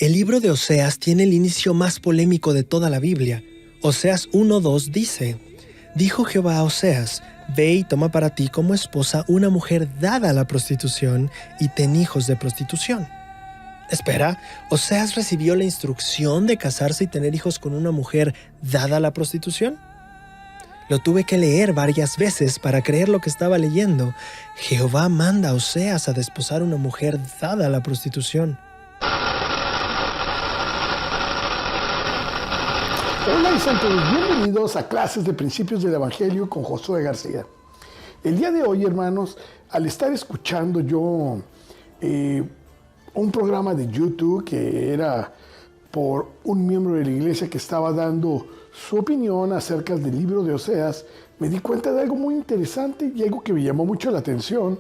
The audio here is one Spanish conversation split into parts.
El libro de Oseas tiene el inicio más polémico de toda la Biblia. Oseas 1:2 dice: Dijo Jehová a Oseas, ve y toma para ti como esposa una mujer dada a la prostitución y ten hijos de prostitución. Espera, ¿Oseas recibió la instrucción de casarse y tener hijos con una mujer dada a la prostitución? Lo tuve que leer varias veces para creer lo que estaba leyendo. Jehová manda a Oseas a desposar una mujer dada a la prostitución. Hola y sean todos bienvenidos a Clases de Principios del Evangelio con Josué García. El día de hoy, hermanos, al estar escuchando yo un programa de YouTube que era por un miembro de la iglesia que estaba dando su opinión acerca del libro de Oseas, me di cuenta de algo muy interesante y algo que me llamó mucho la atención.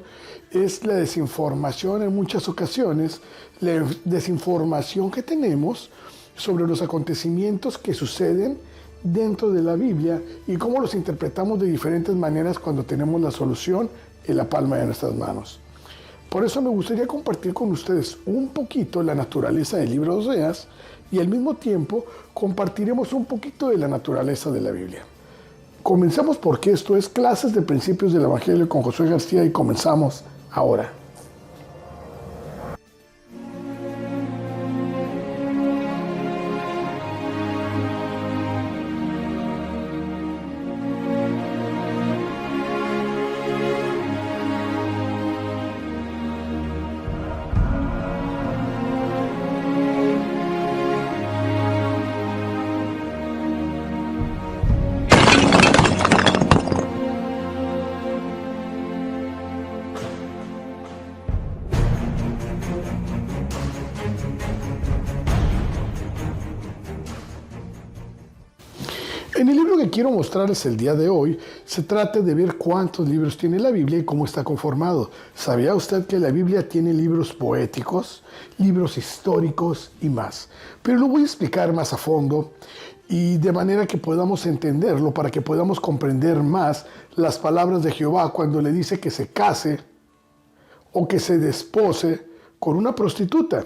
Es la desinformación en muchas ocasiones, la desinformación que tenemos sobre los acontecimientos que suceden dentro de la Biblia y cómo los interpretamos de diferentes maneras cuando tenemos la solución en la palma de nuestras manos. Por eso me gustaría compartir con ustedes un poquito la naturaleza del libro de Oseas y al mismo tiempo compartiremos un poquito de la naturaleza de la Biblia. Comencemos porque esto es Clases de Principios del Evangelio con Josué García y comenzamos ahora. En el libro que quiero mostrarles el día de hoy, se trata de ver cuántos libros tiene la Biblia y cómo está conformado. ¿Sabía usted que la Biblia tiene libros poéticos, libros históricos y más? Pero lo voy a explicar más a fondo y de manera que podamos entenderlo, para que podamos comprender más las palabras de Jehová cuando le dice que se case o que se despose con una prostituta.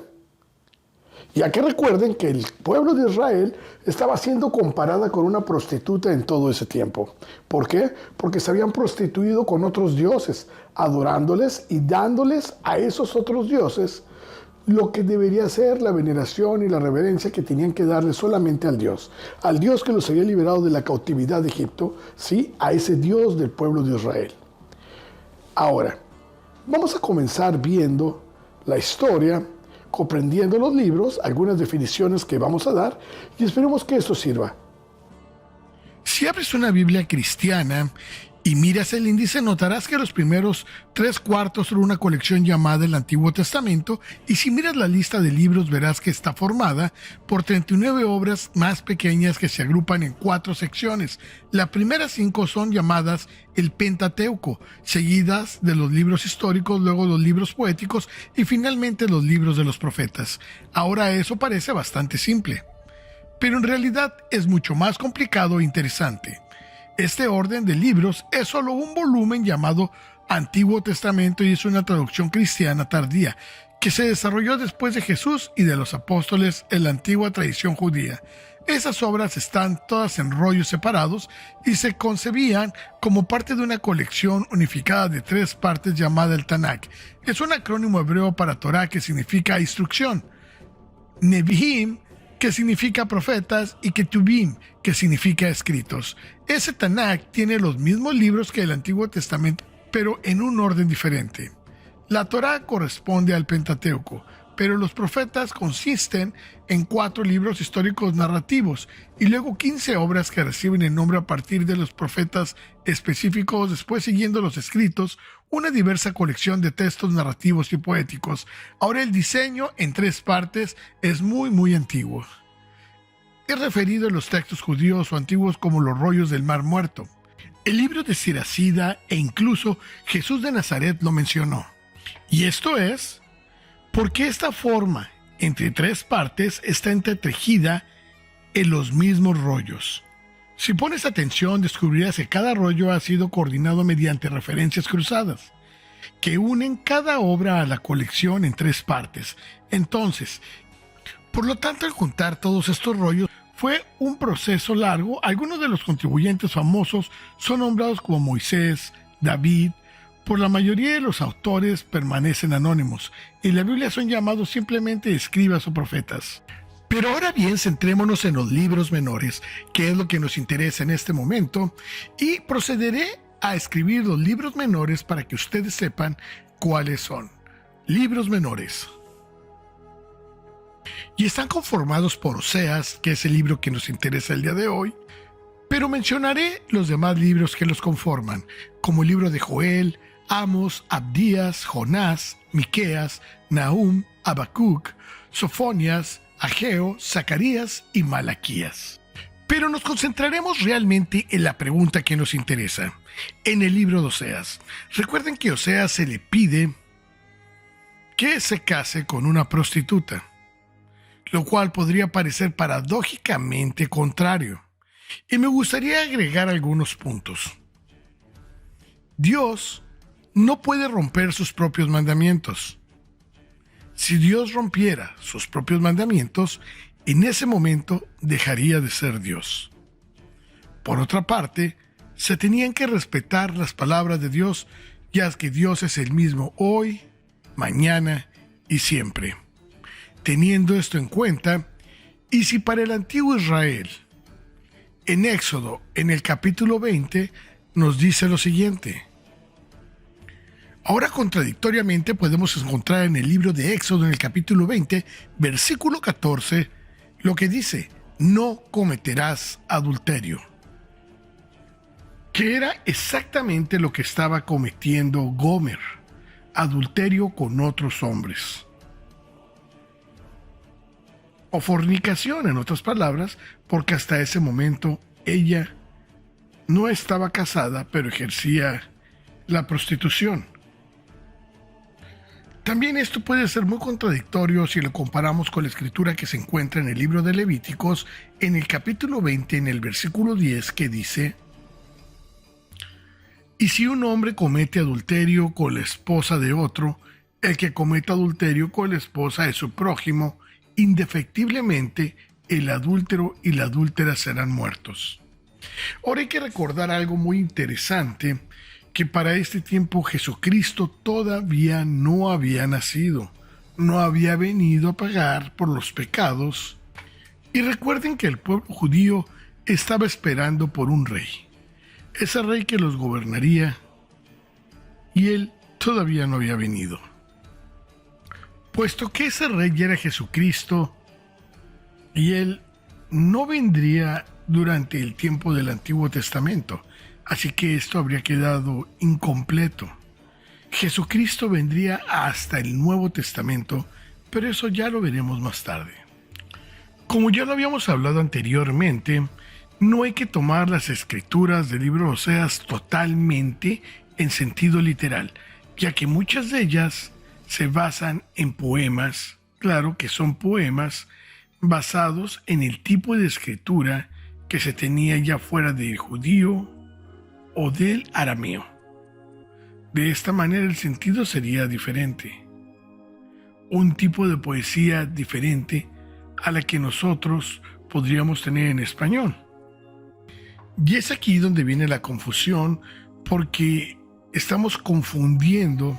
Ya que recuerden que el pueblo de Israel estaba siendo comparada con una prostituta en todo ese tiempo. ¿Por qué? Porque se habían prostituido con otros dioses, adorándoles y dándoles a esos otros dioses lo que debería ser la veneración y la reverencia que tenían que darle solamente al Dios que los había liberado de la cautividad de Egipto, ¿sí? A ese Dios del pueblo de Israel. Ahora, vamos a comenzar viendo la historia, comprendiendo los libros, algunas definiciones que vamos a dar y esperemos que esto sirva. Si abres una Biblia cristiana y miras el índice, notarás que los primeros 3/4 son una colección llamada el Antiguo Testamento, y si miras la lista de libros verás que está formada por 39 obras más pequeñas que se agrupan en 4 secciones. Las primeras 5 son llamadas el Pentateuco, seguidas de los libros históricos, luego los libros poéticos y finalmente los libros de los profetas. Ahora eso parece bastante simple, pero en realidad es mucho más complicado e interesante. Este orden de libros es solo un volumen llamado Antiguo Testamento y es una traducción cristiana tardía que se desarrolló después de Jesús y de los apóstoles en la antigua tradición judía. Esas obras están todas en rollos separados y se concebían como parte de una colección unificada de 3 partes llamada el Tanakh. Es un acrónimo hebreo para Torah, que significa instrucción, Nevi'im, que significa profetas, y Ketubim, que significa escritos. Ese Tanakh tiene los mismos libros que el Antiguo Testamento, pero en un orden diferente. La Torá corresponde al Pentateuco, pero los profetas consisten en 4 libros históricos narrativos y luego 15 obras que reciben el nombre a partir de los profetas específicos, después siguiendo los escritos, una diversa colección de textos narrativos y poéticos. Ahora el diseño en 3 partes es muy antiguo. Es referido en los textos judíos o antiguos como los rollos del Mar Muerto. El libro de Siracida e incluso Jesús de Nazaret lo mencionó. Y esto es porque esta forma entre 3 partes está entretejida en los mismos rollos. Si pones atención, descubrirás que cada rollo ha sido coordinado mediante referencias cruzadas, que unen cada obra a la colección en 3 partes. Entonces, Por lo tanto, al juntar todos estos rollos, fue un proceso largo. Algunos de los contribuyentes famosos son nombrados como Moisés, David. Por la mayoría de los autores permanecen anónimos. En la Biblia son llamados simplemente escribas o profetas. Pero ahora bien, centrémonos en los libros menores, que es lo que nos interesa en este momento, y procederé a escribir los libros menores para que ustedes sepan cuáles son. Libros menores. Y están conformados por Oseas, que es el libro que nos interesa el día de hoy, pero mencionaré los demás libros que los conforman, como el libro de Joel, Amos, Abdías, Jonás, Miqueas, Nahum, Habacuc, Sofonías, Ageo, Zacarías y Malaquías. Pero nos concentraremos realmente en la pregunta que nos interesa, en el libro de Oseas. Recuerden que a Oseas se le pide que se case con una prostituta, lo cual podría parecer paradójicamente contrario. Y me gustaría agregar algunos puntos. Dios no puede romper sus propios mandamientos. Si Dios rompiera sus propios mandamientos, en ese momento dejaría de ser Dios. Por otra parte, se tenían que respetar las palabras de Dios, ya que Dios es el mismo hoy, mañana y siempre. Teniendo esto en cuenta, y si para el antiguo Israel, en Éxodo, en el capítulo 20, nos dice lo siguiente. Ahora contradictoriamente podemos encontrar en el libro de Éxodo, en el capítulo 20, versículo 14, lo que dice, no cometerás adulterio. Que era exactamente lo que estaba cometiendo Gomer, adulterio con otros hombres. O fornicación, en otras palabras, porque hasta ese momento ella no estaba casada, pero ejercía la prostitución. También esto puede ser muy contradictorio si lo comparamos con la escritura que se encuentra en el libro de Levíticos, en el capítulo 20, en el versículo 10, que dice: y si un hombre comete adulterio con la esposa de otro, el que cometa adulterio con la esposa de su prójimo, indefectiblemente el adúltero y la adúltera serán muertos. Ahora hay que recordar algo muy interesante, que para este tiempo Jesucristo todavía no había nacido, no había venido a pagar por los pecados. Y recuerden que el pueblo judío estaba esperando por un rey, ese rey que los gobernaría, y él todavía no había venido. Puesto que ese rey ya era Jesucristo, y él no vendría durante el tiempo del Antiguo Testamento, así que esto habría quedado incompleto. Jesucristo vendría hasta el Nuevo Testamento, pero eso ya lo veremos más tarde. Como ya lo habíamos hablado anteriormente, no hay que tomar las escrituras del libro de Oseas totalmente en sentido literal, ya que muchas de ellas se basan en poemas, claro que son poemas basados en el tipo de escritura que se tenía ya fuera del judío o del arameo. De esta manera el sentido sería diferente, un tipo de poesía diferente a la que nosotros podríamos tener en español. Y es aquí donde viene la confusión, porque estamos confundiendo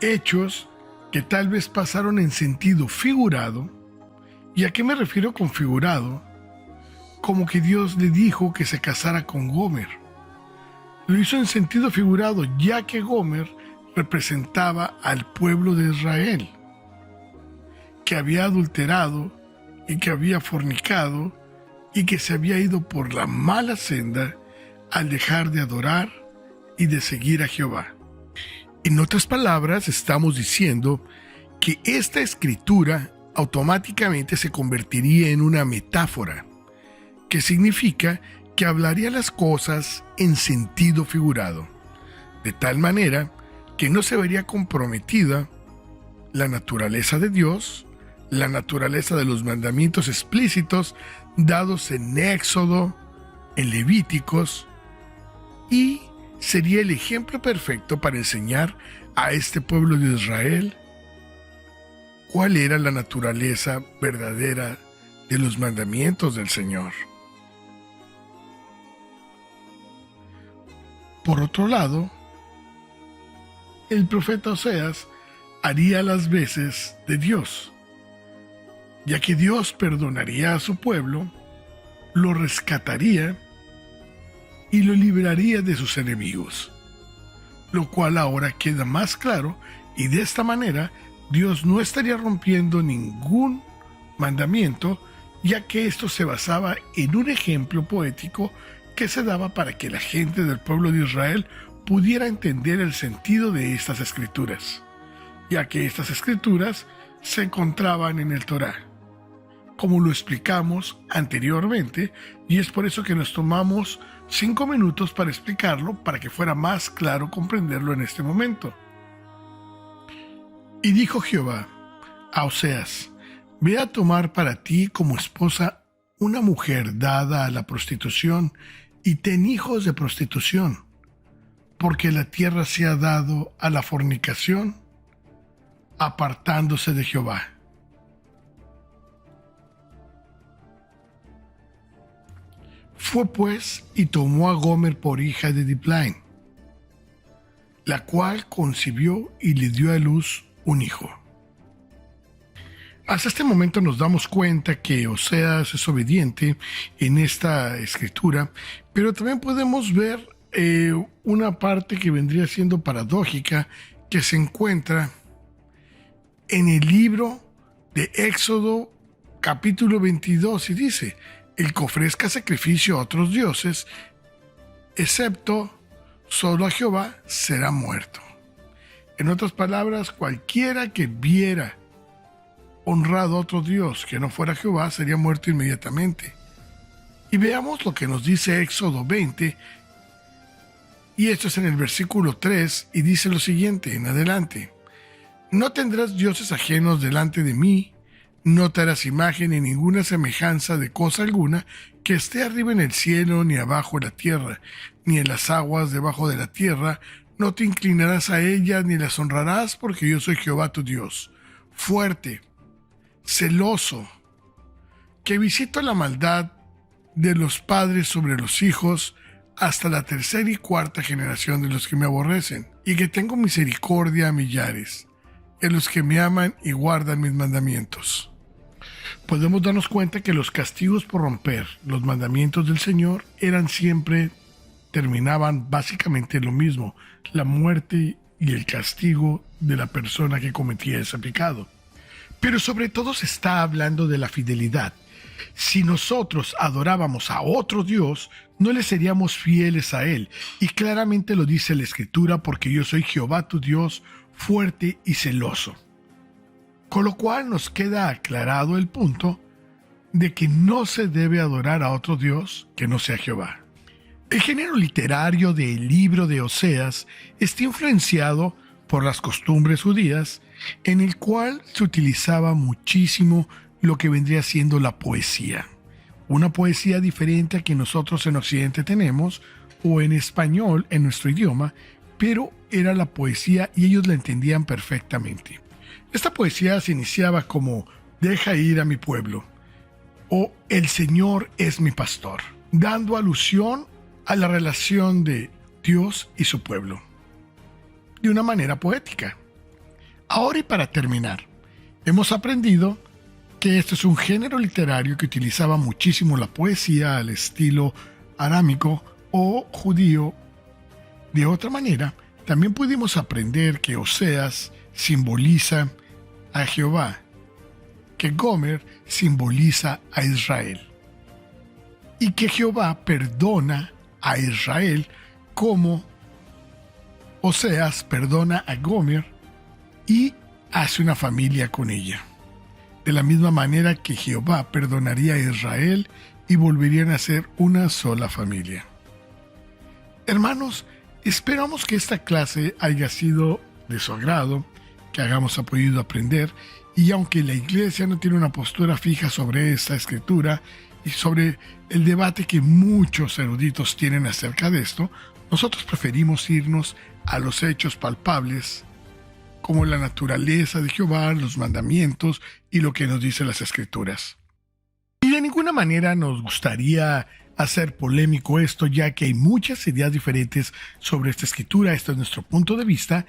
hechos que tal vez pasaron en sentido figurado. ¿Y a qué me refiero con figurado? Como que Dios le dijo que se casara con Gomer. Lo hizo en sentido figurado, ya que Gomer representaba al pueblo de Israel, que había adulterado y que había fornicado y que se había ido por la mala senda al dejar de adorar y de seguir a Jehová. En otras palabras, estamos diciendo que esta escritura automáticamente se convertiría en una metáfora, que significa que hablaría las cosas en sentido figurado, de tal manera que no se vería comprometida la naturaleza de Dios, la naturaleza de los mandamientos explícitos dados en Éxodo, en Levíticos, y sería el ejemplo perfecto para enseñar a este pueblo de Israel cuál era la naturaleza verdadera de los mandamientos del Señor. Por otro lado, el profeta Oseas haría las veces de Dios, ya que Dios perdonaría a su pueblo, lo rescataría y lo libraría de sus enemigos, lo cual ahora queda más claro, y de esta manera Dios no estaría rompiendo ningún mandamiento, ya que esto se basaba en un ejemplo poético que se daba para que la gente del pueblo de Israel pudiera entender el sentido de estas escrituras, ya que estas escrituras se encontraban en el Torá, como lo explicamos anteriormente, y es por eso que nos tomamos 5 minutos para explicarlo, para que fuera más claro comprenderlo en este momento. Y dijo Jehová a Oseas: ve a tomar para ti como esposa una mujer dada a la prostitución, y ten hijos de prostitución, porque la tierra se ha dado a la fornicación, apartándose de Jehová. Fue pues y tomó a Gomer por hija de Diplaim, la cual concibió y le dio a luz un hijo. Hasta este momento nos damos cuenta que Oseas es obediente en esta escritura, pero también podemos ver una parte que vendría siendo paradójica, que se encuentra en el libro de Éxodo capítulo 22, y dice: el que ofrezca sacrificio a otros dioses, excepto solo a Jehová, será muerto. En otras palabras, cualquiera que viera honrado a otro Dios que no fuera Jehová sería muerto inmediatamente. Y veamos lo que nos dice Éxodo 20, y esto es en el versículo 3, y dice lo siguiente en adelante: no tendrás dioses ajenos delante de mí, no te harás imagen ni ninguna semejanza de cosa alguna que esté arriba en el cielo, ni abajo en la tierra, ni en las aguas debajo de la tierra. No te inclinarás a ellas ni las honrarás, porque yo soy Jehová tu Dios, fuerte, celoso, que visito la maldad de los padres sobre los hijos hasta la 3ª y 4ª generación de los que me aborrecen, y que tengo misericordia a millares, de los que me aman y guardan mis mandamientos. Podemos darnos cuenta que los castigos por romper los mandamientos del Señor terminaban básicamente lo mismo: la muerte y el castigo de la persona que cometía ese pecado. Pero sobre todo se está hablando de la fidelidad. Si nosotros adorábamos a otro Dios, no le seríamos fieles a Él. Y claramente lo dice la Escritura: porque yo soy Jehová tu Dios, fuerte y celoso. Con lo cual nos queda aclarado el punto de que no se debe adorar a otro Dios que no sea Jehová. El género literario del libro de Oseas está influenciado por las costumbres judías, en el cual se utilizaba muchísimo lo que vendría siendo la poesía. Una poesía diferente a que nosotros en Occidente tenemos, o en español, en nuestro idioma, pero era la poesía y ellos la entendían perfectamente. Esta poesía se iniciaba como: deja ir a mi pueblo, o el Señor es mi pastor, dando alusión a la relación de Dios y su pueblo, de una manera poética. Ahora, y para terminar, hemos aprendido que este es un género literario que utilizaba muchísimo la poesía al estilo arámico o judío. De otra manera, también pudimos aprender que Oseas simboliza a Jehová, que Gomer simboliza a Israel, y que Jehová perdona a Israel como Oseas perdona a Gomer y hace una familia con ella. De la misma manera que Jehová perdonaría a Israel y volverían a ser una sola familia. Hermanos, esperamos que esta clase haya sido de su agrado, que hayamos podido aprender, y aunque la Iglesia no tiene una postura fija sobre esta escritura y sobre el debate que muchos eruditos tienen acerca de esto, nosotros preferimos irnos a los hechos palpables como la naturaleza de Jehová, los mandamientos y lo que nos dicen las Escrituras. Y de ninguna manera nos gustaría hacer polémico esto, ya que hay muchas ideas diferentes sobre esta escritura. Este es nuestro punto de vista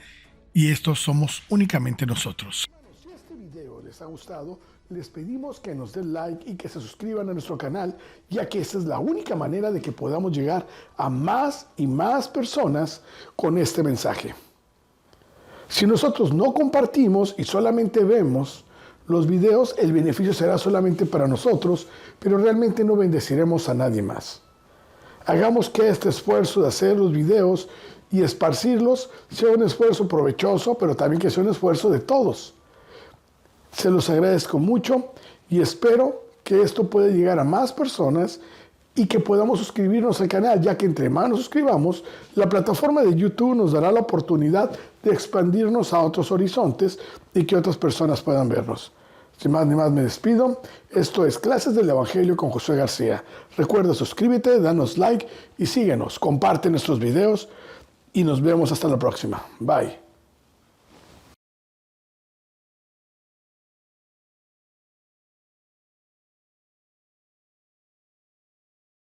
y estos somos únicamente nosotros. Si este video les ha gustado, les pedimos que nos den like y que se suscriban a nuestro canal, ya que esta es la única manera de que podamos llegar a más y más personas con este mensaje. Si nosotros no compartimos y solamente vemos los videos, el beneficio será solamente para nosotros, pero realmente no bendeciremos a nadie más. Hagamos que este esfuerzo de hacer los videos y esparcirlos sea un esfuerzo provechoso, pero también que sea un esfuerzo de todos. Se los agradezco mucho y espero que esto pueda llegar a más personas y que podamos suscribirnos al canal, ya que entre más nos suscribamos, la plataforma de YouTube nos dará la oportunidad de expandirnos a otros horizontes y que otras personas puedan vernos. Sin más ni más me despido. Esto es Clases del Evangelio con Josué García. Recuerda, suscríbete, danos like y síguenos. Comparte nuestros videos y nos vemos hasta la próxima. Bye.